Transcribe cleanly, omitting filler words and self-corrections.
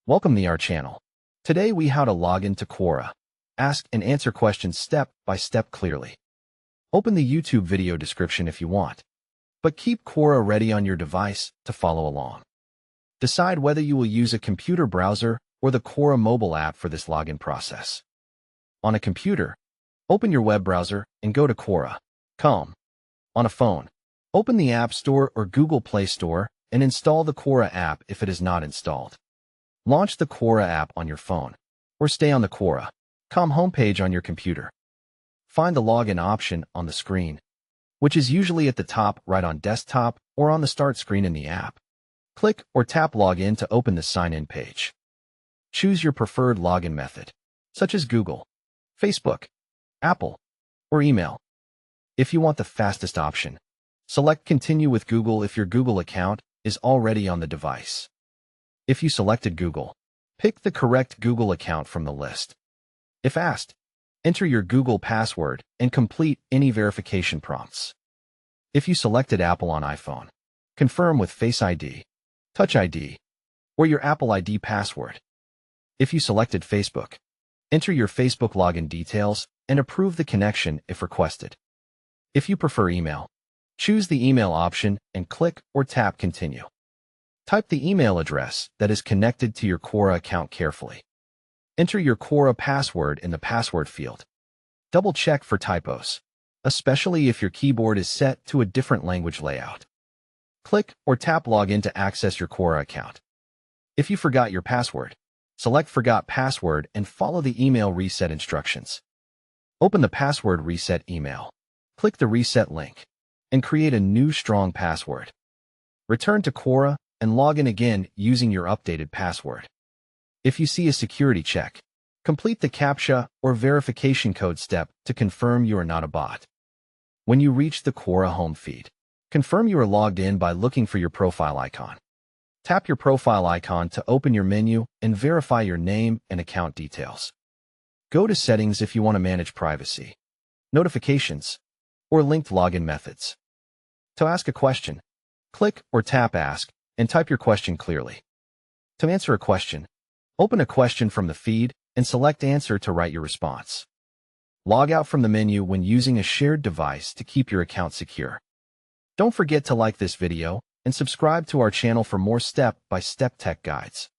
Welcome to our channel. Today we how to log into Quora. Ask and answer questions step by step clearly. Open the YouTube video description if you want, but keep Quora ready on your device to follow along. Decide whether you will use a computer browser or the Quora mobile app for this login process. On a computer, open your web browser and go to Quora.com. On a phone, open the App Store or Google Play Store and install the Quora app if it is not installed. Launch the Quora app on your phone, or stay on the Quora.com homepage on your computer. Find the login option on the screen, which is usually at the top right on desktop or on the start screen in the app. Click or tap Login to open the sign-in page. Choose your preferred login method, such as Google, Facebook, Apple, or email. If you want the fastest option, select Continue with Google if your Google account is already on the device. If you selected Google, pick the correct Google account from the list. If asked, enter your Google password and complete any verification prompts. If you selected Apple on iPhone, confirm with Face ID, Touch ID, or your Apple ID password. If you selected Facebook, enter your Facebook login details and approve the connection if requested. If you prefer email, choose the email option and click or tap Continue. Type the email address that is connected to your Quora account carefully. Enter your Quora password in the password field. Double-check for typos, especially if your keyboard is set to a different language layout. Click or tap Login to access your Quora account. If you forgot your password, select Forgot Password and follow the email reset instructions. Open the password reset email. Click the reset link and create a new strong password. Return to Quora and log in again using your updated password. If you see a security check, complete the CAPTCHA or verification code step to confirm you are not a bot. When you reach the Quora home feed, confirm you are logged in by looking for your profile icon. Tap your profile icon to open your menu and verify your name and account details. Go to Settings if you want to manage privacy, notifications, or linked login methods. To ask a question, click or tap Ask and type your question clearly. To answer a question, open a question from the feed and select Answer to write your response. Log out from the menu when using a shared device to keep your account secure. Don't forget to like this video and subscribe to our channel for more step-by-step tech guides.